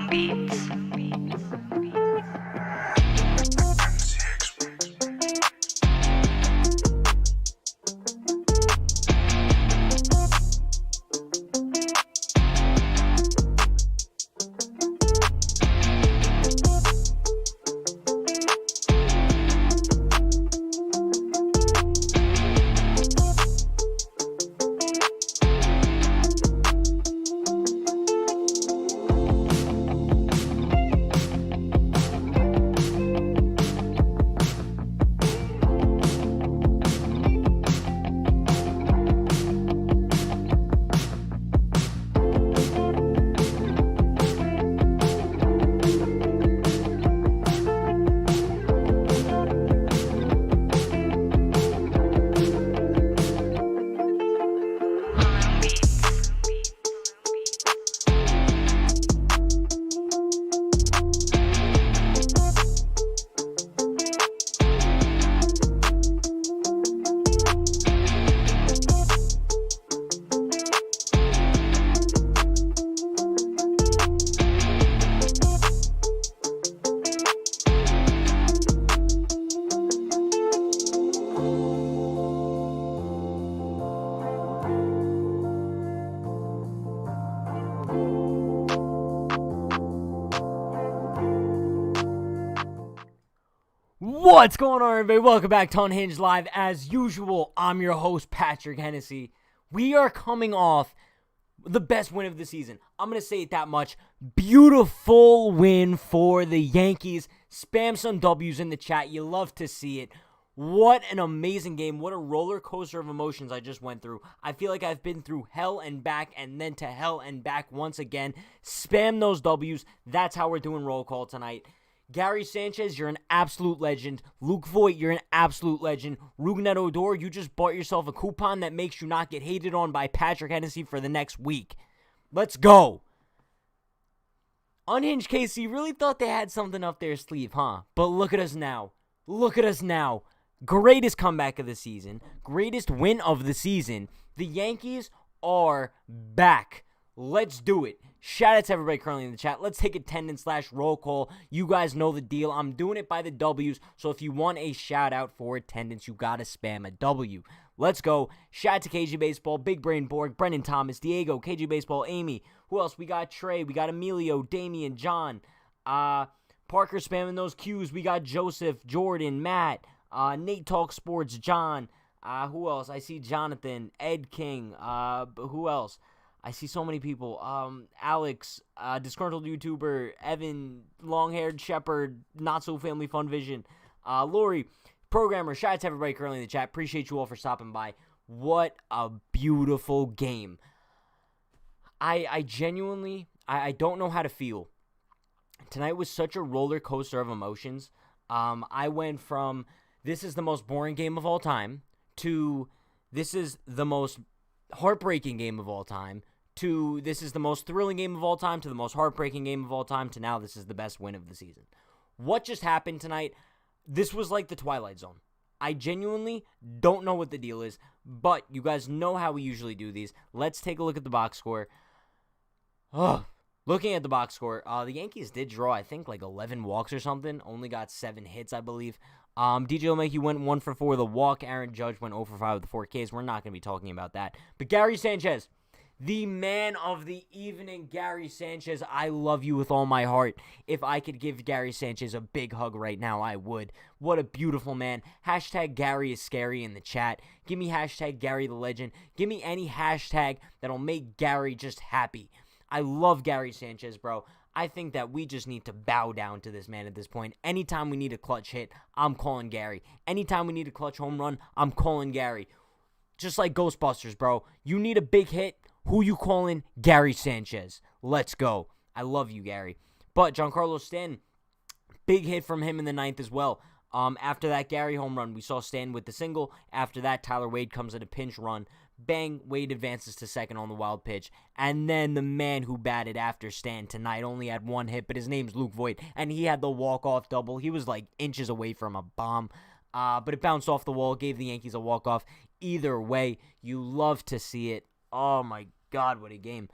Beats. What's going on, everybody? Welcome back to Unhinged Live. As usual, I'm your host, Patrick Hennessy. We are coming off the best win of the season. I'm going to say it that much. Beautiful win for the Yankees. Spam some W's in the chat. You love to see it. What an amazing game. What a roller coaster of emotions I just went through. I feel like I've been through hell and back and then to hell and back once again. Spam those W's. That's how we're doing roll call tonight. Gary Sanchez, you're an absolute legend. Luke Voigt, you're an absolute legend. Rougned Odor, you just bought yourself a coupon that makes you not get hated on by Patrick Hennessy for the next week. Let's go. Unhinged KC really thought they had something up their sleeve, huh? But look at us now. Look at us now. Greatest comeback of the season. Greatest win of the season. The Yankees are back. Let's do it. Shout out to everybody currently in the chat. Let's take attendance/roll call. You guys know the deal. I'm doing it by the W's, so if you want a shout out for attendance, you gotta spam a W. Let's go. Shout out to KG Baseball, Big Brain Borg, Brendan Thomas, Diego, KG Baseball, Amy. Who else? We got Trey, we got Emilio, Damian, John. Parker spamming those Q's. We got Joseph, Jordan, Matt, Nate Talk Sports, John. Who else? I see Jonathan, Ed King. Who else? I see so many people. Alex, disgruntled YouTuber, Evan, long-haired shepherd, not-so-family fun vision, Lori, programmer. Shout out to everybody currently in the chat. Appreciate you all for stopping by. What a beautiful game. I genuinely, I don't know how to feel. Tonight was such a roller coaster of emotions. I went from, this is the most boring game of all time, to this is the most heartbreaking game of all time, to this is the most thrilling game of all time, to the most heartbreaking game of all time, to now this is the best win of the season. What just happened tonight? This was like the Twilight Zone. I genuinely don't know what the deal is, but you guys know how we usually do these. Let's take a look at the box score. Looking at the box score, the Yankees did draw, I think, like 11 walks or something. Only got 7 hits, I believe. DJ LeMahieu went 1 for 4 with a walk. Aaron Judge went 0 for 5 with the 4 Ks. We're not going to be talking about that. But Gary Sanchez, the man of the evening, Gary Sanchez, I love you with all my heart. If I could give Gary Sanchez a big hug right now, I would. What a beautiful man. Hashtag Gary is scary in the chat. Give me hashtag Gary the legend. Give me any hashtag that'll make Gary just happy. I love Gary Sanchez, bro. I think that we just need to bow down to this man at this point. Anytime we need a clutch hit, I'm calling Gary. Anytime we need a clutch home run, I'm calling Gary. Just like Ghostbusters, bro. You need a big hit, who you calling? Gary Sanchez. Let's go. I love you, Gary. But Giancarlo Stanton, big hit from him in the 9th as well. After that Gary home run, we saw Stanton with the single. After that, Tyler Wade comes in a pinch run. Bang, Wade advances to second on the wild pitch. And then the man who batted after Stan tonight only had 1 hit, but his name's Luke Voigt, and he had the walk-off double. He was like inches away from a bomb, but it bounced off the wall, gave the Yankees a walk-off. Either way, you love to see it. Oh my God, what a game.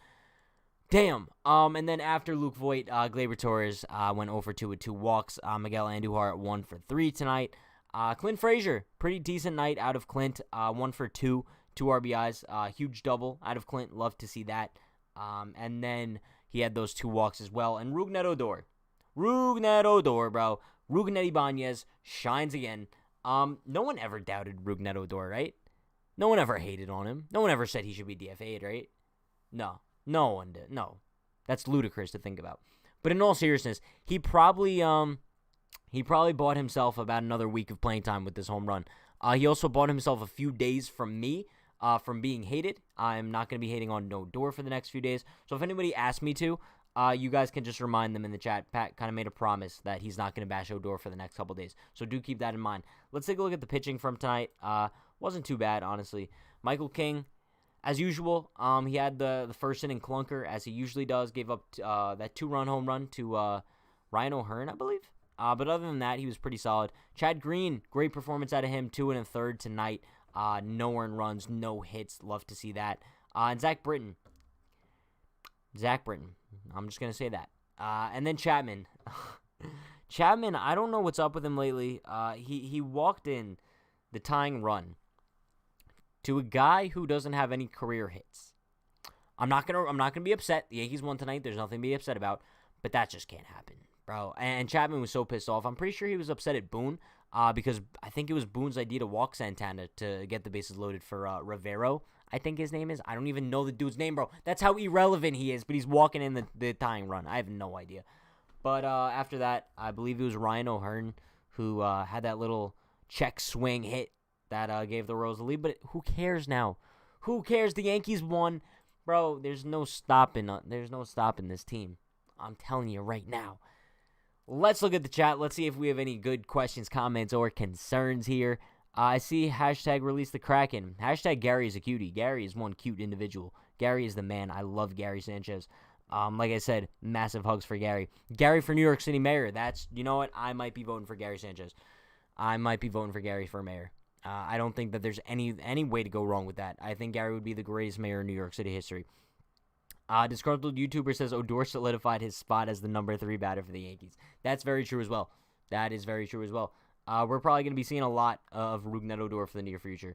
Damn. And then after Luke Voit, Gleyber Torres went 0 for 2 with 2 walks. Miguel Andujar at 1 for 3 tonight. Clint Frazier, pretty decent night out of Clint. 1 for 2, 2 RBIs. Huge double out of Clint. Love to see that. And then he had those 2 walks as well. And Rougned Odor, bro. Rougned Ibanez shines again. No one ever doubted Rougned Odor, right? No one ever hated on him. No one ever said he should be DFA'd, right? No one did. No. That's ludicrous to think about. But in all seriousness, he probably bought himself about another week of playing time with this home run. He also bought himself a few days from me, from being hated. I'm not going to be hating on Odor for the next few days. So if anybody asks me to, you guys can just remind them in the chat. Pat kind of made a promise that he's not going to bash Odor for the next couple days. So do keep that in mind. Let's take a look at the pitching from tonight. Wasn't too bad, honestly. Michael King, as usual, he had the first inning clunker, as he usually does. Gave up that 2-run home run to Ryan O'Hearn, I believe. But other than that, he was pretty solid. Chad Green, great performance out of him. 2 1/3 tonight. No earned runs, no hits. Love to see that. And Zach Britton. I'm just going to say that. And then Chapman. Chapman, I don't know what's up with him lately. He walked in the tying run to a guy who doesn't have any career hits. I'm not gonna be upset. The Yankees won tonight. There's nothing to be upset about. But that just can't happen, bro. And Chapman was so pissed off. I'm pretty sure he was upset at Boone, because I think it was Boone's idea to walk Santana to get the bases loaded for Rivero, I think his name is. I don't even know the dude's name, bro. That's how irrelevant he is. But he's walking in the tying run. I have no idea. But after that, I believe it was Ryan O'Hearn who had that little check swing hit that gave the Royals the lead. But who cares now? Who cares? The Yankees won. Bro, there's no stopping this team. I'm telling you right now. Let's look at the chat. Let's see if we have any good questions, comments, or concerns here. I see hashtag release the Kraken. Hashtag Gary is a cutie. Gary is one cute individual. Gary is the man. I love Gary Sanchez. Like I said, massive hugs for Gary. Gary for New York City mayor. You know what? I might be voting for Gary Sanchez. I might be voting for Gary for mayor. I don't think that there's any way to go wrong with that. I think Gary would be the greatest mayor in New York City history. Disgruntled YouTuber says Odor solidified his spot as the number 3 batter for the Yankees. That's very true as well. That is very true as well. We're probably going to be seeing a lot of Rougned Odor for the near future.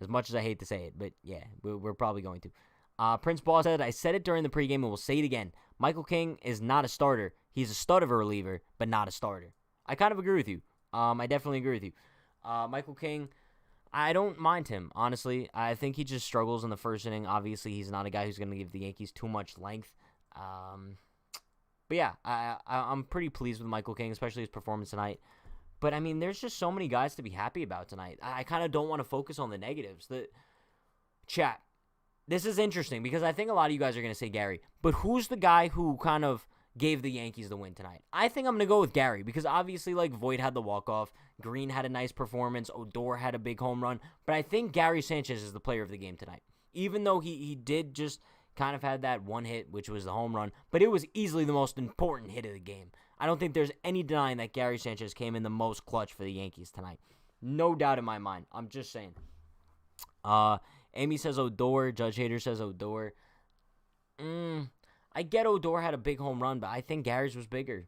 As much as I hate to say it, but yeah, we're probably going to. Prince Ball said, I said it during the pregame and we'll say it again. Michael King is not a starter. He's a stud of a reliever, but not a starter. I kind of agree with you. I definitely agree with you. Michael King, I don't mind him, honestly. I think he just struggles in the first inning. Obviously, he's not a guy who's going to give the Yankees too much length. But yeah, I'm pretty pleased with Michael King, especially his performance tonight. But, I mean, there's just so many guys to be happy about tonight. I kind of don't want to focus on the negatives. Chat, this is interesting because I think a lot of you guys are going to say Gary. But who's the guy who kind of gave the Yankees the win tonight? I think I'm going to go with Gary because obviously, like, Voit had the walk-off. Green had a nice performance. Odor had a big home run. But I think Gary Sanchez is the player of the game tonight. Even though he did just kind of had that one hit, which was the home run. But it was easily the most important hit of the game. I don't think there's any denying that Gary Sanchez came in the most clutch for the Yankees tonight. No doubt in my mind. I'm just saying. Amy says Odor. Judge Hater says Odor. I get Odor had a big home run, but I think Gary's was bigger.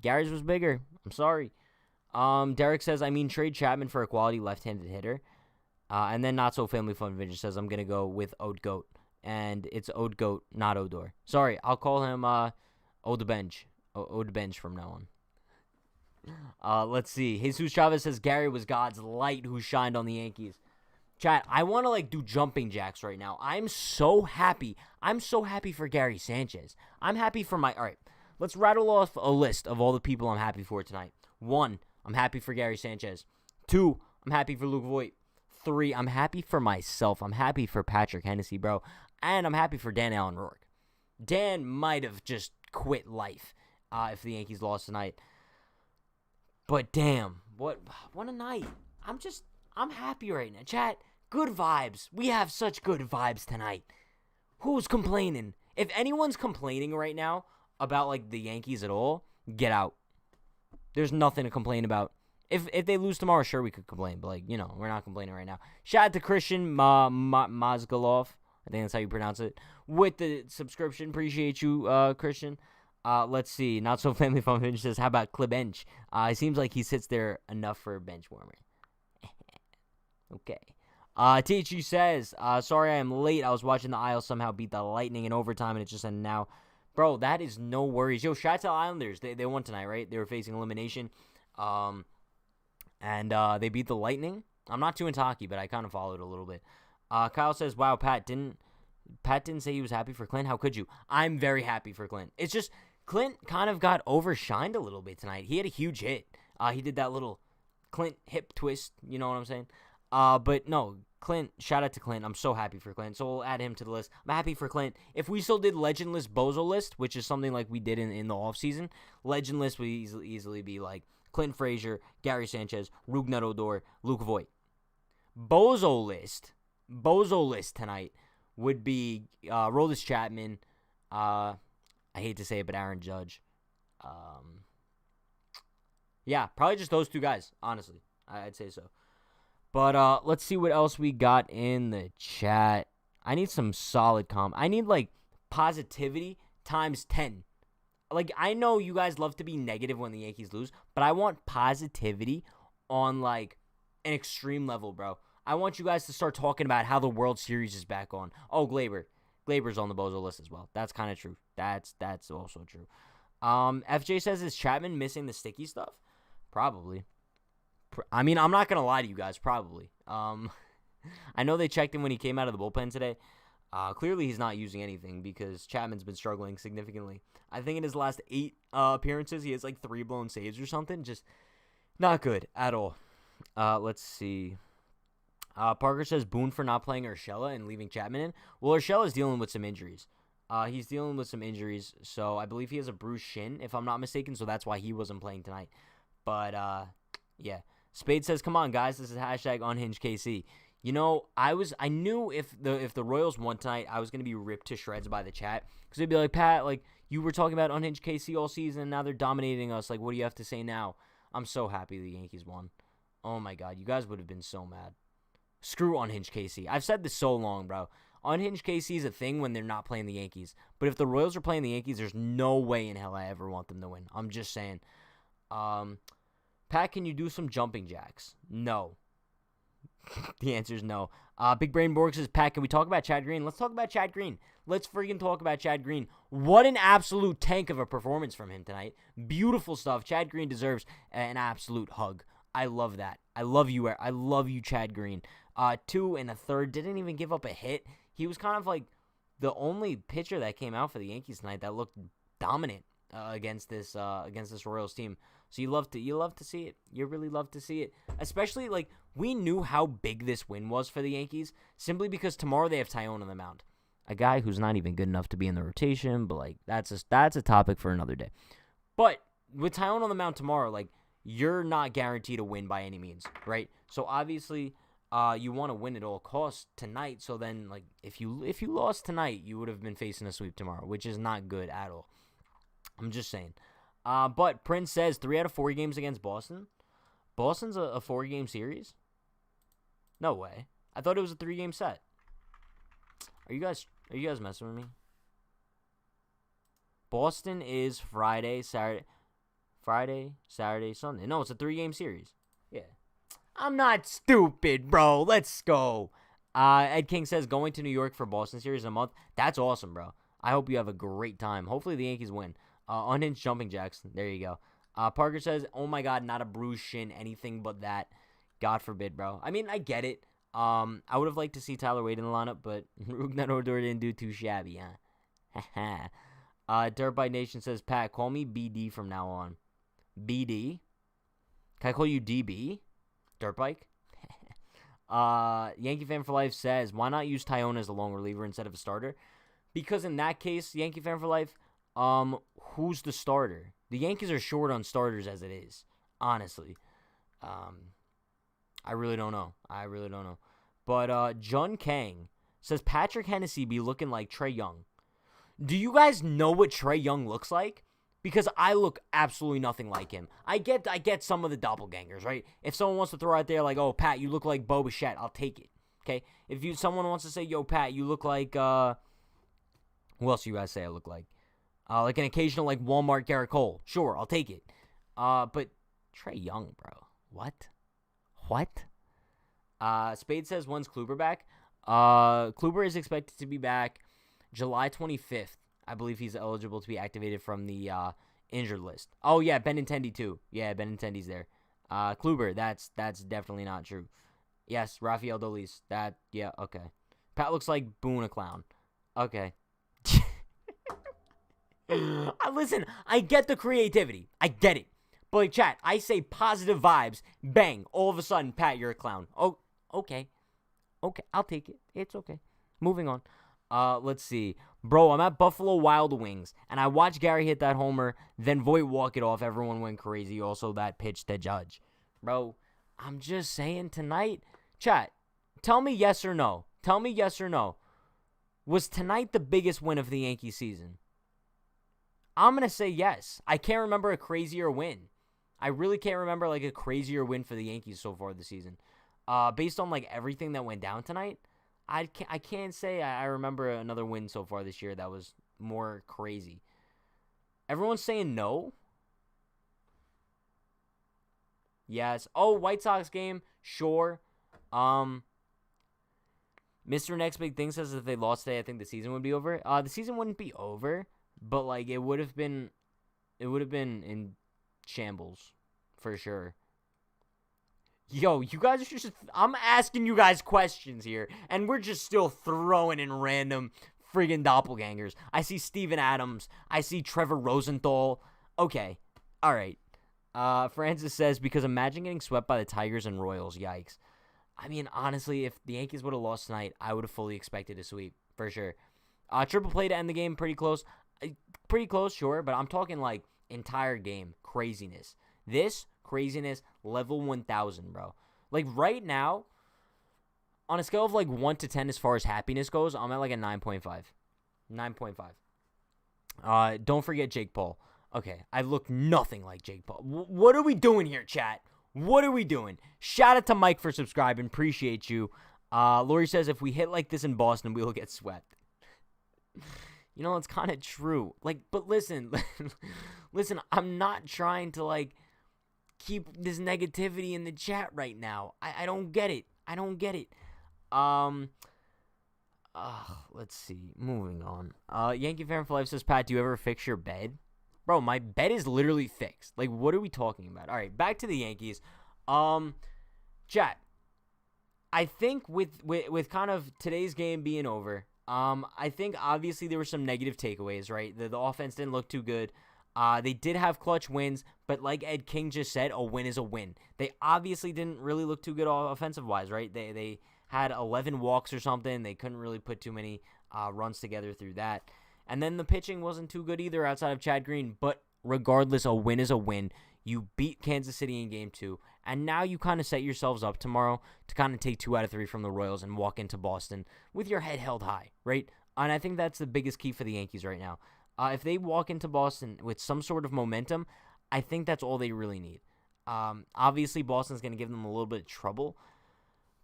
I'm sorry. Derek says, trade Chapman for a quality left-handed hitter. And then Not So Family Fun Vision says, I'm going to go with Ode Goat. And it's Ode Goat, not Odor. Sorry, I'll call him Ode Bench. Ode Bench from now on. Let's see. Jesus Chavez says, Gary was God's light who shined on the Yankees. Chat, I want to do jumping jacks right now. I'm so happy. I'm so happy for Gary Sanchez. I'm happy for all right, let's rattle off a list of all the people I'm happy for tonight. 1, I'm happy for Gary Sanchez. 2, I'm happy for Luke Voit. 3, I'm happy for myself. I'm happy for Patrick Hennessy, bro. And I'm happy for Dan Allen Rourke. Dan might have just quit life if the Yankees lost tonight. But damn, what a night. I'm happy right now. Chat, good vibes. We have such good vibes tonight. Who's complaining? If anyone's complaining right now about the Yankees at all, get out. There's nothing to complain about. If they lose tomorrow, sure we could complain, but we're not complaining right now. Shout out to Christian Mazgalov. I think that's how you pronounce it. With the subscription. Appreciate you, Christian. Let's see. Not so family fun bench says, how about Klibench? It seems like he sits there enough for a bench warmer. Okay. THU says, sorry I am late. I was watching the Isles somehow beat the Lightning in overtime, and it just ended now. Bro, that is no worries. Yo, shout out to the Islanders. They won tonight, right? They were facing elimination. And they beat the Lightning. I'm not too into hockey, but I kind of followed a little bit. Kyle says, wow, Pat didn't say he was happy for Clint. How could you? I'm very happy for Clint. It's just Clint kind of got overshined a little bit tonight. He had a huge hit. He did that little Clint hip twist. You know what I'm saying? But no, Clint, shout out to Clint. I'm so happy for Clint. So we'll add him to the list. I'm happy for Clint. If we still did Legend List Bozo List, which is something like we did in the offseason, Legend List would easily be like Clint Frazier, Gary Sanchez, Rougned Odor, Luke Voigt. Bozo List tonight would be Roldis Chapman. I hate to say it, but Aaron Judge. Yeah, probably just those two guys, honestly. I'd say so. But let's see what else we got in the chat. I need some solid I need, like, positivity times 10. Like, I know you guys love to be negative when the Yankees lose, but I want positivity on, like, an extreme level, bro. I want you guys to start talking about how the World Series is back on. Oh, Glaber's on the Bozo list as well. That's kind of true. That's also true. FJ says, is Chapman missing the sticky stuff? Probably. I mean, I'm not going to lie to you guys, probably. I know they checked him when he came out of the bullpen today. Clearly, he's not using anything because Chapman's been struggling significantly. I think in his last 8 appearances, he has like 3 blown saves or something. Just not good at all. Let's see. Parker says Boone for not playing Urshela and leaving Chapman in. Well, Urshela's dealing with some injuries. He's dealing with some injuries, so I believe he has a bruised shin, if I'm not mistaken, so that's why he wasn't playing tonight. But, yeah. Spade says, come on, guys, this is hashtag Unhinged KC. You know, I knew if the Royals won tonight, I was going to be ripped to shreds by the chat. Because they'd be like, Pat, like, you were talking about Unhinged KC all season, and now they're dominating us. Like, what do you have to say now? I'm so happy the Yankees won. Oh, my God. You guys would have been so mad. Screw Unhinged KC. I've said this so long, bro. Unhinged KC is a thing when they're not playing the Yankees. But if the Royals are playing the Yankees, there's no way in hell I ever want them to win. I'm just saying. Pat, can you do some jumping jacks? No. The answer is no. Big Brain Borg says, Pat, can we talk about Chad Green? Let's talk about Chad Green. Let's freaking talk about Chad Green. What an absolute tank of a performance from him tonight. Beautiful stuff. Chad Green deserves an absolute hug. I love that. I love you, Chad Green. 2 and a third. Didn't even give up a hit. He was kind of like the only pitcher that came out for the Yankees tonight that looked dominant against this Royals team. So you love to see it. You really love to see it. Especially, like, we knew how big this win was for the Yankees simply because tomorrow they have Tyone on the mound. A guy who's not even good enough to be in the rotation, but, like, that's a topic for another day. But with Tyone on the mound tomorrow, like, you're not guaranteed a win by any means, right? So obviously, you want to win at all costs tonight. So then, like, if you lost tonight, you would have been facing a sweep tomorrow, which is not good at all. I'm just saying. But Prince says 3 out of 4 games against Boston. Boston's a 4-game series? No way. I thought it was a 3-game set. Are you guys messing with me? Boston is Friday, Saturday, Sunday. No, it's a 3-game series. Yeah. I'm not stupid, bro. Let's go. Ed King says going to New York for Boston series in a month. That's awesome, bro. I hope you have a great time. Hopefully the Yankees win. Unhinged jumping jacks. There you go. Parker says, oh my God, not a bruised shin, anything but that. God forbid, bro. I mean, I get it. I would have liked to see Tyler Wade in the lineup, but Rougned Odor didn't do too shabby, huh? Dirtbite Nation says, Pat, call me BD from now on. BD? Can I call you DB? Dirtbike? Yankee Fan for Life says, why not use Tyone as a long reliever instead of a starter? Because in that case, Yankee Fan for Life, who's the starter? The Yankees are short on starters as it is, honestly. I really don't know. But Jun Kang says Patrick Hennessy be looking like Trae Young. Do you guys know what Trae Young looks like? Because I look absolutely nothing like him. I get some of the doppelgangers, right? If someone wants to throw out there like, oh, Pat, you look like Bo Bichette, I'll take it. Okay? If someone wants to say, yo, Pat, you look like, who else you guys say I look like? Like an occasional, like, Walmart Garrett Cole. Sure, I'll take it. But Trae Young, bro. What? Spade says, when's Kluber back? Kluber is expected to be back July 25th. I believe he's eligible to be activated from the injured list. Oh, yeah, Benintendi, too. Yeah, Benintendi's there. Kluber, that's definitely not true. Yes, Rafael Dolis. Yeah, okay. Pat looks like Boone a clown. Okay. Listen, I get the creativity. I get it. But, like, chat, I say positive vibes. Bang. All of a sudden, Pat, you're a clown. Oh, okay. Okay, I'll take it. It's okay. Moving on. Let's see. Bro, I'm at Buffalo Wild Wings, and I watched Gary hit that homer, then Voit walk it off. Everyone went crazy. Also, that pitch to Judge. Bro, I'm just saying tonight. Chat, tell me yes or no. Tell me yes or no. Was tonight the biggest win of the Yankees season? I'm going to say yes. I can't remember a crazier win. I really can't remember, like, a crazier win for the Yankees so far this season. Based on, like, everything that went down tonight, I can't say I remember another win so far this year that was more crazy. Everyone's saying no. Yes. Oh, White Sox game. Sure. Mr. Next Big Thing says if they lost today, I think the season would be over. The season wouldn't be over, but like it would have been in shambles for sure. Yo, you guys are just, I'm asking you guys questions here, and we're just still throwing in random friggin' doppelgangers. I see Steven Adams. I see Trevor Rosenthal. Okay. All right. Francis says, because imagine getting swept by the Tigers and Royals. Yikes. I mean, honestly, if the Yankees would have lost tonight, I would have fully expected a sweep, for sure. Triple play to end the game, pretty close. Pretty close, sure, but I'm talking like entire game. Craziness. This craziness, level 1,000, bro. Like, right now, on a scale of, like, 1 to 10 as far as happiness goes, I'm at, like, a 9.5. 9.5. Don't forget Jake Paul. Okay, I look nothing like Jake Paul. What are we doing here, chat? What are we doing? Shout out to Mike for subscribing. Appreciate you. Lori says, if we hit like this in Boston, we will get swept. You know, it's kind of true. Like, but listen. Listen, I'm not trying to, like, keep this negativity in the chat right now. I don't get it. I don't get it. Let's see. Moving on. Yankee Fan for Life says, Pat, do you ever fix your bed? Bro, my bed is literally fixed. Like, what are we talking about? All right, back to the Yankees. Chat. I think with kind of today's game being over, I think obviously there were some negative takeaways, right? The offense didn't look too good. They did have clutch wins, but like Ed King just said, a win is a win. They obviously didn't really look too good offensive-wise, right? They had 11 walks or something. They couldn't really put too many runs together through that. And then the pitching wasn't too good either outside of Chad Green. But regardless, a win is a win. You beat Kansas City in Game 2. And now you kind of set yourselves up tomorrow to kind of take 2 out of 3 from the Royals and walk into Boston with your head held high, right? And I think that's the biggest key for the Yankees right now. If they walk into Boston with some sort of momentum, I think that's all they really need. Obviously, Boston's going to give them a little bit of trouble.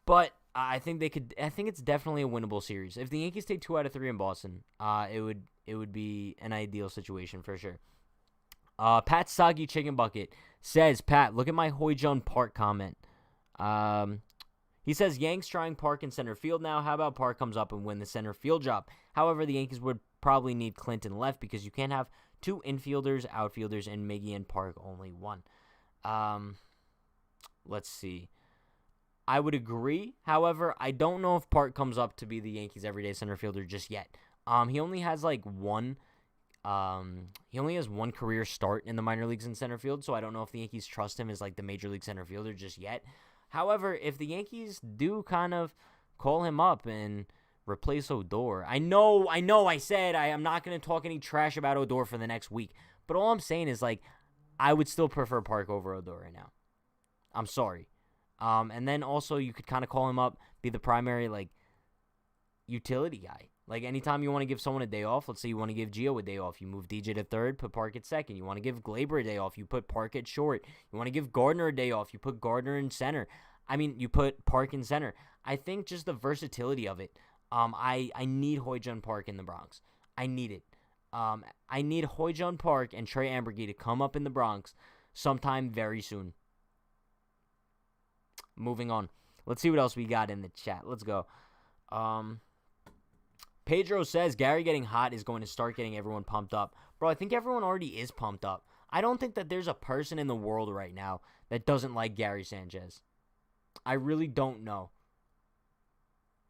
But I think it's definitely a winnable series. If the Yankees take 2 out of 3 in Boston, it would be an ideal situation for sure. Pat Soggy Chicken Bucket says, Pat, look at my Hoijun Park comment. He says, Yanks trying Park in center field now. How about Park comes up and win the center field job? However, the Yankees would probably need Clinton left because you can't have 2 infielders, outfielders, and Miggy and Park only 1. Let's see. I would agree. However, I don't know if Park comes up to be the Yankees' everyday center fielder just yet. He only has like one career start in the minor leagues in center field, so I don't know if the Yankees trust him as like the major league center fielder just yet. However, if the Yankees do kind of call him up and replace Odor, I know I said I am not going to talk any trash about Odor for the next week, but all I'm saying is like I would still prefer Park over Odor right now. I'm sorry. And then also you could kind of call him up, be the primary like utility guy. Like anytime you want to give someone a day off, let's say you want to give Gio a day off, you move DJ to third, put Park at second. You want to give Glaber a day off, you put Park at short. You want to give Gardner a day off, you put Gardner in center. You put Park in center. I think just the versatility of it. I need Hoijun Park in the Bronx. I need it. I need Hoijun Park and Trey Ambergy to come up in the Bronx sometime very soon. Moving on. Let's see what else we got in the chat. Let's go. Pedro says Gary getting hot is going to start getting everyone pumped up. Bro, I think everyone already is pumped up. I don't think that there's a person in the world right now that doesn't like Gary Sanchez. I really don't know.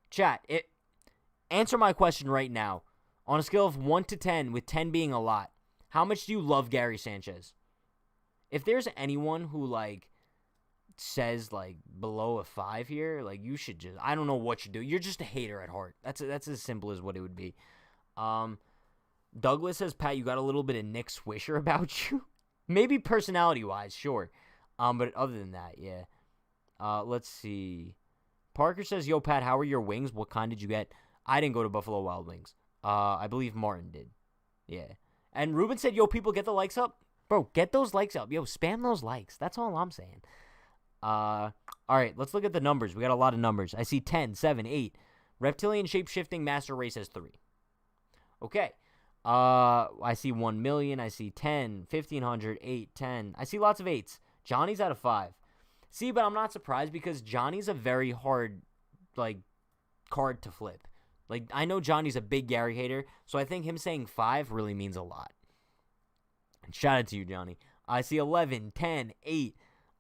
Chat, answer my question right now. On a scale of 1 to 10, with 10 being a lot, how much do you love Gary Sanchez? If there's anyone who, like, says, like, below a 5 here, like, you should just, I don't know what you do. You're just a hater at heart. That's as simple as what it would be. Douglas says, Pat, you got a little bit of Nick Swisher about you. Maybe personality-wise, sure. But other than that, yeah. Let's see. Parker says, yo, Pat, how are your wings? What kind did you get? I didn't go to Buffalo Wild Wings. I believe Martin did. Yeah. And Ruben said, yo, people, get the likes up. Bro, get those likes up. Yo, spam those likes. That's all I'm saying. All right, let's look at the numbers. We got a lot of numbers. I see 10, 7, 8. Reptilian Shape-Shifting Master Race has 3. Okay. I see 1 million. I see 10, 1,500, 8, 10. I see lots of 8s. Johnny's out of 5. See, but I'm not surprised because Johnny's a very hard, like, card to flip. Like, I know Johnny's a big Gary hater, so I think him saying 5 really means a lot. And shout out to you, Johnny. I see 11, 10, 8.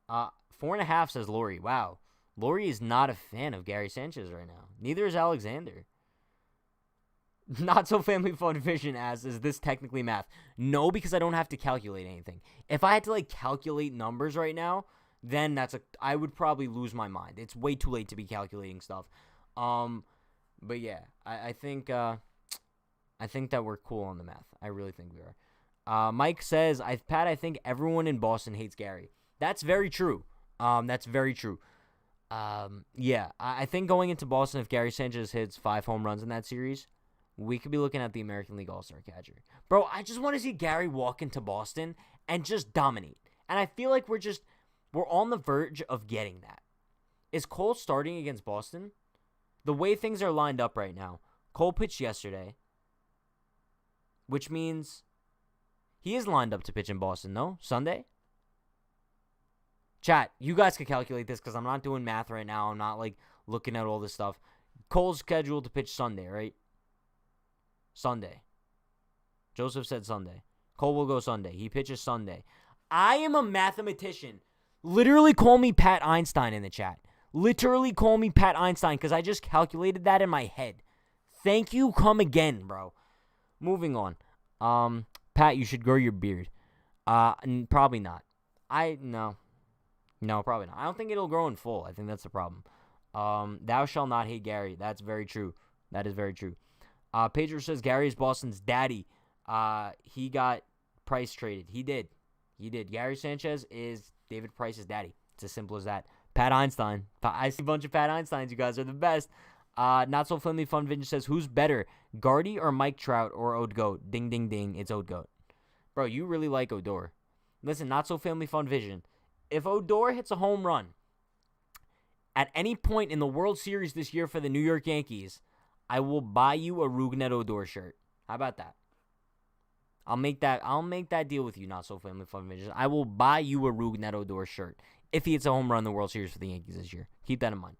4.5 says Lori. Wow. Lori is not a fan of Gary Sanchez right now. Neither is Alexander. Not so family fun vision asks, is this technically math? No, because I don't have to calculate anything. If I had to, like, calculate numbers right now, then I would probably lose my mind. It's way too late to be calculating stuff. But yeah, I think that we're cool on the math. I really think we are. Mike says, Pat, I think everyone in Boston hates Gary. That's very true. That's very true. Yeah, I think going into Boston, if Gary Sanchez hits 5 home runs in that series, we could be looking at the American League All-Star catcher. Bro, I just want to see Gary walk into Boston and just dominate. And I feel like we're on the verge of getting that. Is Cole starting against Boston? The way things are lined up right now, Cole pitched yesterday, which means he is lined up to pitch in Boston, no? Sunday? Chat, you guys can calculate this because I'm not doing math right now. I'm not, like, looking at all this stuff. Cole's scheduled to pitch Sunday, right? Sunday. Joseph said Sunday. Cole will go Sunday. He pitches Sunday. I am a mathematician. Literally call me Pat Einstein in the chat. Literally call me Pat Einstein because I just calculated that in my head. Thank you. Come again, bro. Moving on. Pat, you should grow your beard. Probably not. No, probably not. I don't think it'll grow in full. I think that's the problem. Thou shall not hate Gary. That's very true. That is very true. Pedro says Gary is Boston's daddy. He got Price traded. He did. Gary Sanchez is David Price's daddy. It's as simple as that. Pat Einstein. I see a bunch of Pat Einsteins. You guys are the best. Not so friendly fun vintage says, who's better, Gardy or Mike Trout or Odegoat? Ding, ding, ding. It's Odegoat. Bro, you really like Odor. Listen, not so family fun vision. If Odor hits a home run at any point in the World Series this year for the New York Yankees, I will buy you a Rougned Odor shirt. How about that? I'll make that deal with you, not so family fun vision. I will buy you a Rougned Odor shirt if he hits a home run in the World Series for the Yankees this year. Keep that in mind.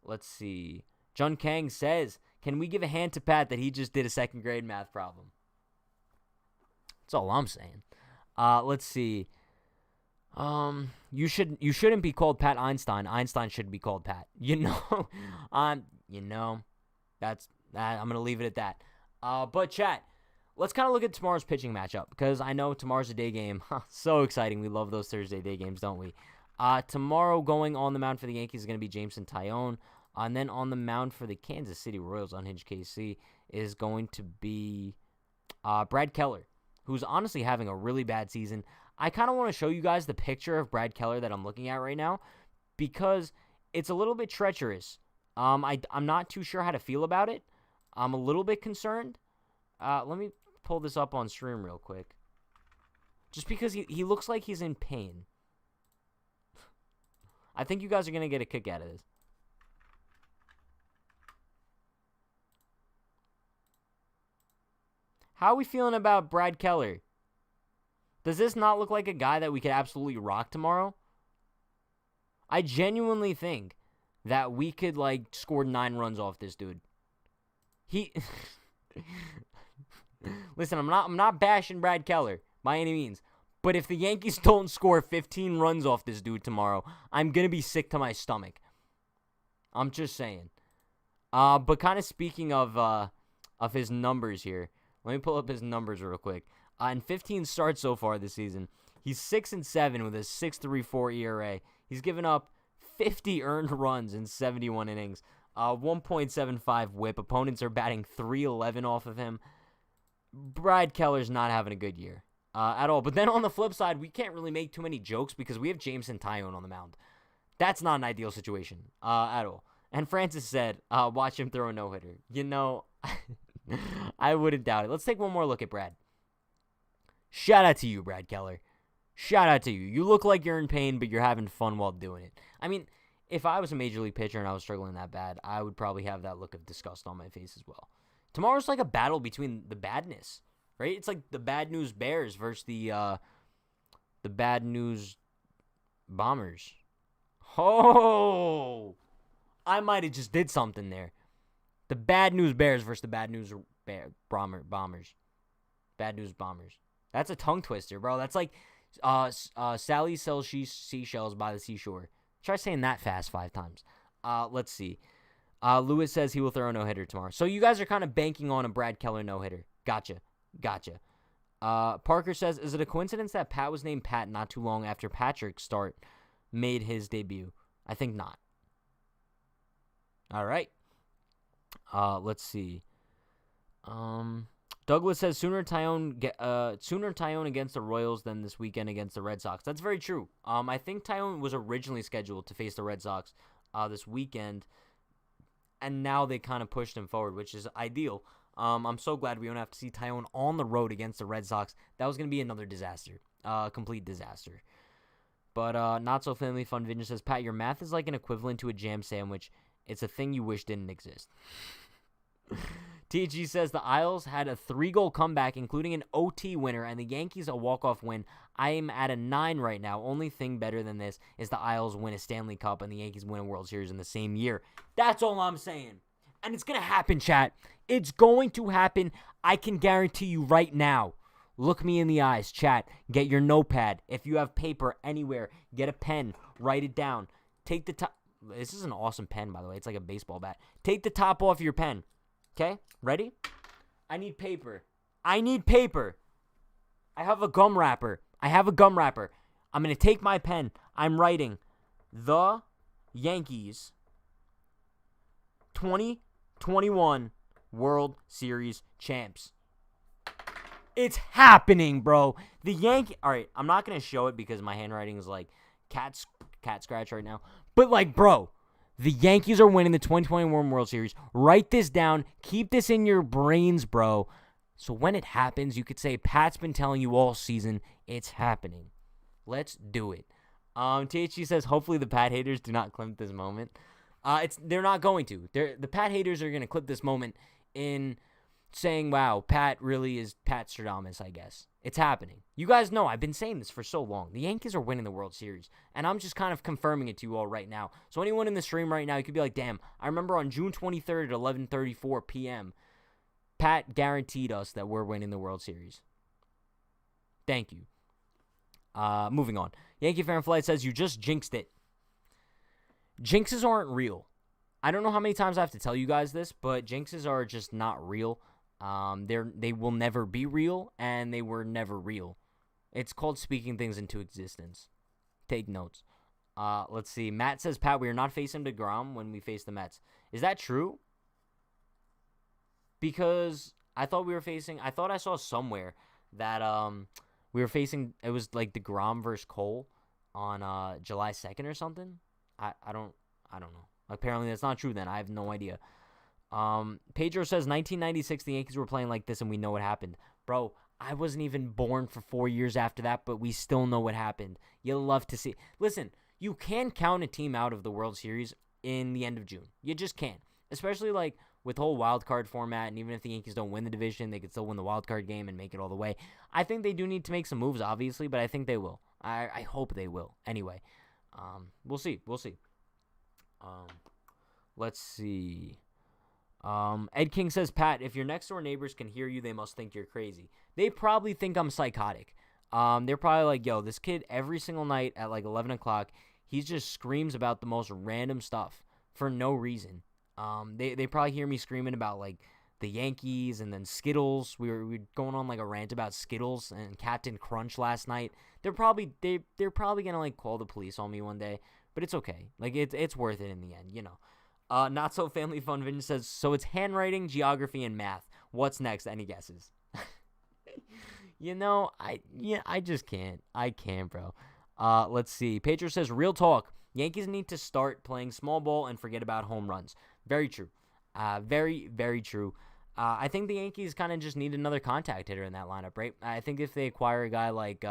Let's see. John Kang says, can we give a hand to Pat that he just did a second grade math problem? That's all I'm saying. Let's see. You shouldn't be called Pat Einstein. Einstein should be called Pat. I'm gonna leave it at that. But chat, let's kind of look at tomorrow's pitching matchup because I know tomorrow's a day game. So exciting. We love those Thursday day games, don't we? Tomorrow going on the mound for the Yankees is going to be Jameson Taillon. And then on the mound for the Kansas City Royals, Unhinged KC, is going to be Brad Keller, who's honestly having a really bad season. I kind of want to show you guys the picture of Brad Keller that I'm looking at right now because it's a little bit treacherous. I'm not too sure how to feel about it. I'm a little bit concerned. Let me pull this up on stream real quick. Just because he looks like he's in pain. I think you guys are going to get a kick out of this. How are we feeling about Brad Keller? Does this not look like a guy that we could absolutely rock tomorrow? I genuinely think that we could, score 9 runs off this dude. Listen, I'm not bashing Brad Keller by any means. But if the Yankees don't score 15 runs off this dude tomorrow, I'm going to be sick to my stomach. I'm just saying. But kind of speaking of his numbers here, let me pull up his numbers real quick. In 15 starts so far this season, he's 6-7 with a 6.34 ERA. He's given up 50 earned runs in 71 innings. 1.75 WHIP. Opponents are batting .311 off of him. Brad Keller's not having a good year at all. But then on the flip side, we can't really make too many jokes because we have Jameson Taillon on the mound. That's not an ideal situation at all. And Francis said, watch him throw a no-hitter. You know, I wouldn't doubt it. Let's take one more look at Brad. Shout out to you, Brad Keller. Shout out to you. You look like you're in pain, but you're having fun while doing it. I mean, if I was a major league pitcher and I was struggling that bad, I would probably have that look of disgust on my face as well. Tomorrow's like a battle between the badness, right? It's like the Bad News Bears versus the Bad News Bombers. Oh, I might have just did something there. The Bad News Bears versus the Bad News Bombers. Bad News Bombers. That's a tongue twister, bro. That's like Sally sells seashells by the seashore. Try saying that fast 5 times. Let's see. Lewis says he will throw a no-hitter tomorrow. So you guys are kind of banking on a Brad Keller no-hitter. Gotcha. Parker says, is it a coincidence that Pat was named Pat not too long after Patrick Start made his debut? I think not. All right. Let's see. Douglas says sooner Taillon against the Royals than this weekend against the Red Sox. That's very true. I think Taillon was originally scheduled to face the Red Sox this weekend, and now they kind of pushed him forward, which is ideal. I'm so glad we don't have to see Taillon on the road against the Red Sox. That was going to be another disaster, complete disaster. But Not So Family Fun Vision says, Pat, your math is like an equivalent to a jam sandwich. It's a thing you wish didn't exist. TG says the Isles had a 3-goal comeback, including an OT winner, and the Yankees a walk-off win. I am at a 9 right now. Only thing better than this is the Isles win a Stanley Cup and the Yankees win a World Series in the same year. That's all I'm saying. And it's going to happen, chat. It's going to happen. I can guarantee you right now. Look me in the eyes, chat. Get your notepad. If you have paper anywhere, get a pen. Write it down. Take the top. This is an awesome pen, by the way. It's like a baseball bat. Take the top off your pen. Okay, ready? I need paper. I have a gum wrapper. I'm going to take my pen. I'm writing the Yankees 2021 World Series champs. It's happening, bro. All right, I'm not going to show it because my handwriting is like cat scratch right now. But bro, the Yankees are winning the 2021 World Series. Write this down. Keep this in your brains, bro. So when it happens, you could say, Pat's been telling you all season, it's happening. Let's do it. THG says, hopefully the Pat haters do not clip this moment. They're not going to. The Pat haters are going to clip this moment in saying, wow, Pat really is Pat Stradamus, I guess. It's happening. You guys know I've been saying this for so long. The Yankees are winning the World Series, and I'm just kind of confirming it to you all right now. So anyone in the stream right now, you could be like, damn, I remember on June 23rd at 11:34 p.m., Pat guaranteed us that we're winning the World Series. Thank you. Moving on. Yankee Fan Flight says, you just jinxed it. Jinxes aren't real. I don't know how many times I have to tell you guys this, but jinxes are just not real. They will never be real, and they were never real. It's called speaking things into existence. Take notes. Let's see. Matt says, Pat, we are not facing DeGrom when we face the Mets. Is that true? Because I thought I saw somewhere that we were facing, it was like DeGrom versus Cole on July 2nd or something. I don't know. Apparently that's not true then. I have no idea. Pedro says 1996 the Yankees were playing like this and we know what happened. Bro, I wasn't even born for 4 years after that, but we still know what happened. You'll love to see. Listen, you can count a team out of the World Series in the end of June. You just can't. Especially with the whole wild card format, and even if the Yankees don't win the division, they could still win the wild card game and make it all the way. I think they do need to make some moves, obviously, but I think they will. I hope they will. Anyway, we'll see. Let's see. Ed King says, Pat, if your next door neighbors can hear you, they must think you're crazy. They probably think I'm psychotic. They're probably like, yo, this kid every single night at like 11 o'clock, he just screams about the most random stuff for no reason. They probably hear me screaming about like the Yankees and then Skittles. We were going on like a rant about Skittles and Captain Crunch last night. They're probably gonna like call the police on me one day, but it's okay. Like it's worth it in the end, you know. Not so family fun. Vince says, so it's handwriting, geography, and math. What's next? Any guesses? You know, I just can't. I can't, bro. Let's see. Pedro says, real talk. Yankees need to start playing small ball and forget about home runs. Very true. Very, very true. I think the Yankees kind of just need another contact hitter in that lineup, right? I think if they acquire a guy like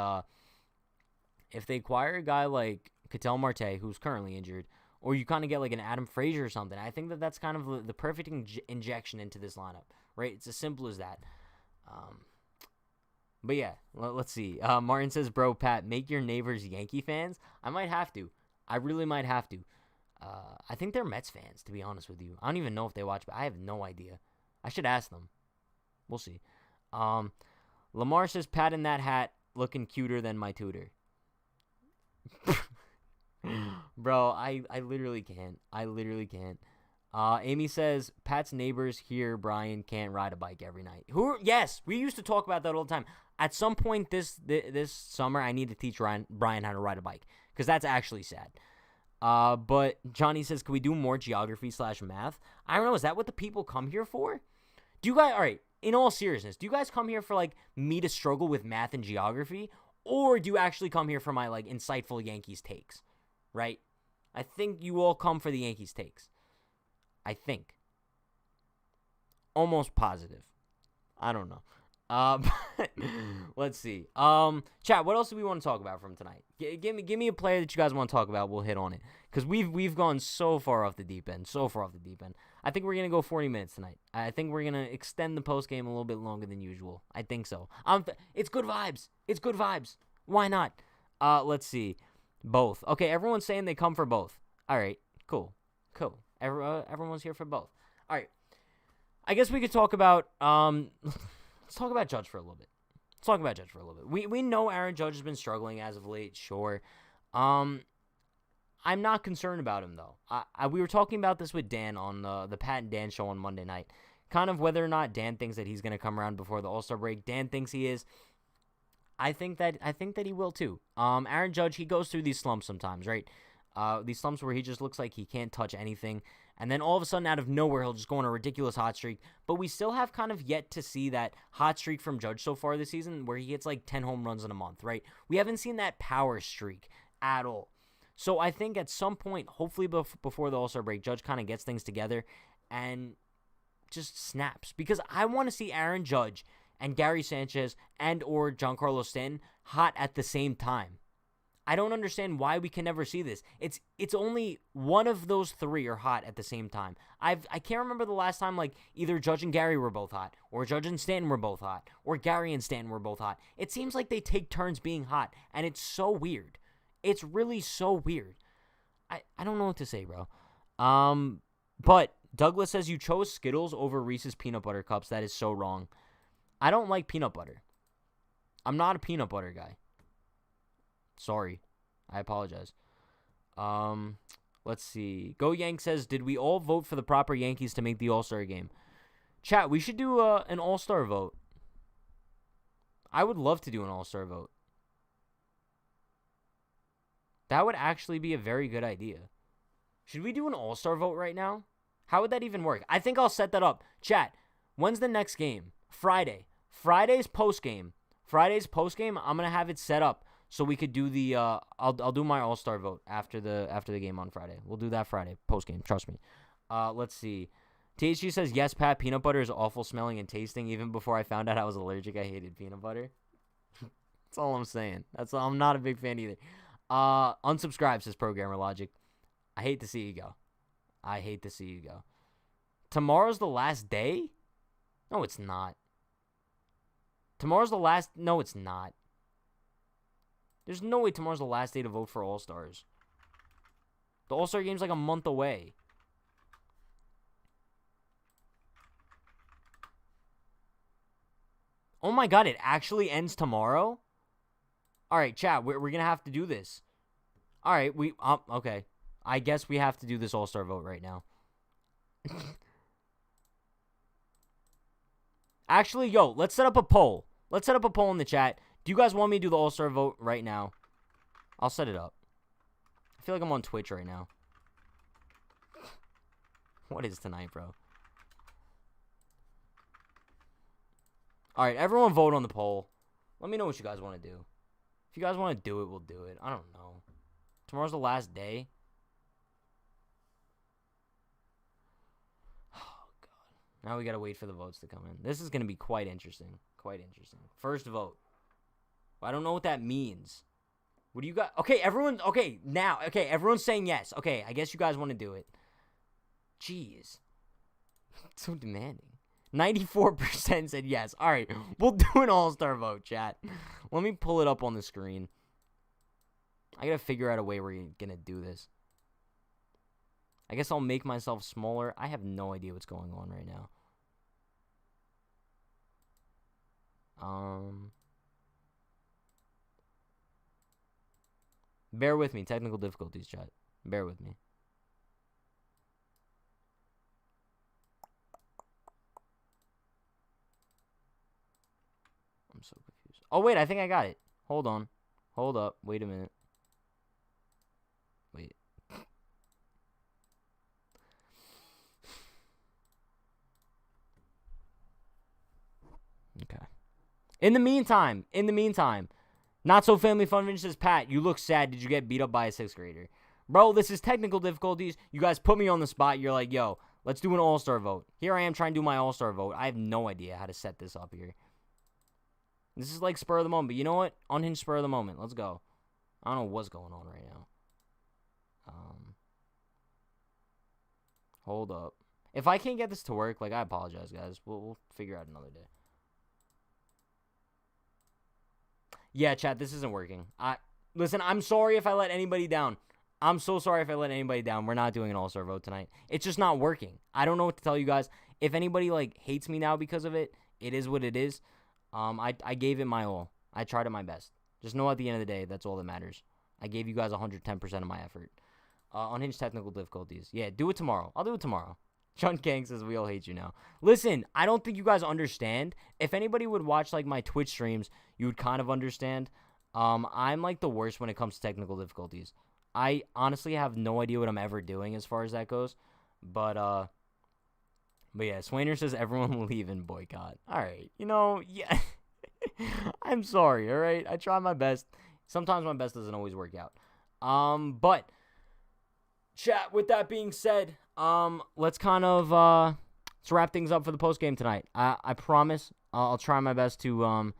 Ketel Marte, who's currently injured, or you kind of get like an Adam Frazier or something, I think that's kind of the perfect injection into this lineup, right? It's as simple as that. But yeah, let's see. Martin says, bro, Pat, make your neighbors Yankee fans. I might have to. I really might have to. I think they're Mets fans, to be honest with you. I don't even know if they watch, but I have no idea. I should ask them. We'll see. Lamar says, Pat in that hat looking cuter than my tutor. Bro, I literally can't. I literally can't. Amy says, Pat's neighbors here, Brian can't ride a bike every night. Yes, we used to talk about that all the time. At some point this summer, I need to teach Brian how to ride a bike, because that's actually sad. But Johnny says, can we do more geography/math? I don't know. Is that what the people come here for? Do you guys, all right, in all seriousness, do you guys come here for like me to struggle with math and geography? Or do you actually come here for my like insightful Yankees takes? Right? I think you all come for the Yankees takes. I think. Almost positive. I don't know. Let's see. Chat, what else do we want to talk about from tonight? Give me a player that you guys want to talk about. We'll hit on it. Because we've gone so far off the deep end. I think we're going to go 40 minutes tonight. I think we're going to extend the postgame a little bit longer than usual. I think so. It's good vibes. Why not? Let's see. Both. Okay, everyone's saying they come for both. All right, cool. Everyone's here for both. All right. I guess we could talk about let's talk about Judge for a little bit. We know Aaron Judge has been struggling as of late, sure. I'm not concerned about him though. We were talking about this with Dan on the Pat and Dan show on Monday night. Kind of whether or not Dan thinks that he's going to come around before the All-Star break. Dan thinks he is. I think that he will too. Aaron Judge, he goes through these slumps sometimes, right? These slumps where he just looks like he can't touch anything. And then all of a sudden, out of nowhere, he'll just go on a ridiculous hot streak. But we still have kind of yet to see that hot streak from Judge so far this season where he hits like 10 home runs in a month, right? We haven't seen that power streak at all. So I think at some point, hopefully before the All-Star break, Judge kind of gets things together and just snaps. Because I want to see Aaron Judge and Gary Sanchez and or Giancarlo Stanton hot at the same time. I don't understand why we can never see this. It's only one of those three are hot at the same time. I can't remember the last time like either Judge and Gary were both hot, or Judge and Stanton were both hot, or Gary and Stanton were both hot. It seems like they take turns being hot, and it's so weird. It's really so weird. I don't know what to say, bro. But Douglas says you chose Skittles over Reese's Peanut Butter Cups. That is so wrong. I don't like peanut butter. I'm not a peanut butter guy. Sorry. I apologize. Let's see. Go Yank says, did we all vote for the proper Yankees to make the All-Star game? Chat, we should do an All-Star vote. I would love to do an All-Star vote. That would actually be a very good idea. Should we do an All-Star vote right now? How would that even work? I think I'll set that up. Chat, when's the next game? Friday. Friday's postgame. I'm going to have it set up so we could do the I'll do my All-Star vote after the game on Friday. We'll do that Friday postgame, trust me. Let's see. THG says, yes, Pat, peanut butter is awful smelling and tasting. Even before I found out I was allergic, I hated peanut butter. That's all I'm saying. I'm not a big fan either. Unsubscribe, says Programmer Logic. I hate to see you go. Tomorrow's the last day? No, it's not. Tomorrow's the last... No, it's not. There's no way tomorrow's the last day to vote for All-Stars. The All-Star game's like a month away. Oh my god, it actually ends tomorrow? Alright, chat, we're gonna have to do this. Alright, okay. I guess we have to do this All-Star vote right now. Actually, yo, let's set up a poll. Let's set up a poll in the chat. Do you guys want me to do the All-Star vote right now? I'll set it up. I feel like I'm on Twitch right now. What is tonight, bro? Alright, everyone vote on the poll. Let me know what you guys want to do. If you guys want to do it, we'll do it. I don't know. Tomorrow's the last day. Oh, God. Now we got to wait for the votes to come in. This is going to be quite interesting. Quite interesting. First vote. I don't know what that means. What do you got? Okay, everyone's saying yes. Okay, I guess you guys want to do it. Jeez. It's so demanding. 94% said yes. All right, we'll do an all-star vote, chat. Let me pull it up on the screen. I got to figure out a way we're going to do this. I guess I'll make myself smaller. I have no idea what's going on right now. Bear with me. Technical difficulties, chat. Bear with me. I'm so confused. Oh, wait. I think I got it. Hold on. Hold up. Wait a minute. Wait. Okay. In the meantime, Not So Family Fun Vince says, Pat, you look sad. Did you get beat up by a 6th grader? Bro, this is technical difficulties. You guys put me on the spot. You're like, yo, let's do an all-star vote. Here I am trying to do my all-star vote. I have no idea how to set this up here. This is like spur of the moment. But you know what? Unhinged spur of the moment. Let's go. I don't know what's going on right now. Hold up. If I can't get this to work, like, I apologize, guys. We'll figure out another day. Yeah, chat, this isn't working. Listen, I'm sorry if I let anybody down. I'm so sorry if I let anybody down. We're not doing an all-star vote tonight. It's just not working. I don't know what to tell you guys. If anybody, like, hates me now because of it, it is what it is. I gave it my all. I tried it my best. Just know at the end of the day, that's all that matters. I gave you guys 110% of my effort. Unhinged technical difficulties. Yeah, do it tomorrow. I'll do it tomorrow. John Kang says, we all hate you now. Listen, I don't think you guys understand. If anybody would watch, like, my Twitch streams, you would kind of understand. I'm, like, the worst when it comes to technical difficulties. I honestly have no idea what I'm ever doing as far as that goes. But yeah, Swainer says, everyone will leave and boycott. All right. You know, yeah. I'm sorry, all right? I try my best. Sometimes my best doesn't always work out. But, chat, with that being said, let's kind of let's wrap things up for the post game tonight. I promise I'll try my best to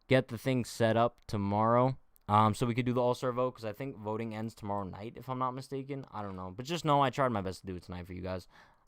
get the thing set up tomorrow, so we could do the all-star vote, because I think voting ends tomorrow night, if I'm not mistaken. I don't know, but just know I tried my best to do it tonight for you guys.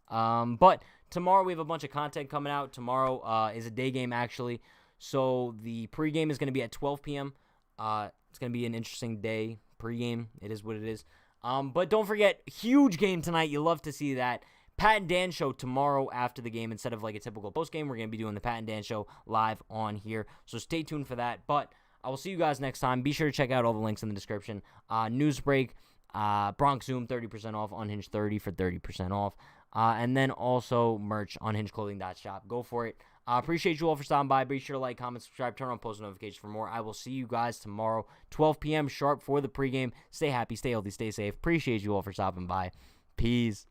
But tomorrow we have a bunch of content coming out. Tomorrow is a day game, actually, so the pregame is going to be at 12 p.m. It's going to be an interesting day. Pregame, it is what it is. But don't forget, huge game tonight. You love to see that. Pat and Dan show tomorrow after the game. Instead of like a typical post game, we're going to be doing the Pat and Dan show live on here. So stay tuned for that. But I will see you guys next time. Be sure to check out all the links in the description. News break, Bronx Zoom 30% off, Unhinged 30 for 30% off. And then also merch, unhingedclothing.shop. Go for it. Appreciate you all for stopping by. Be sure to like, comment, subscribe, turn on post notifications for more. I will see you guys tomorrow, 12 p.m. sharp for the pregame. Stay happy, stay healthy, stay safe. Appreciate you all for stopping by. Peace.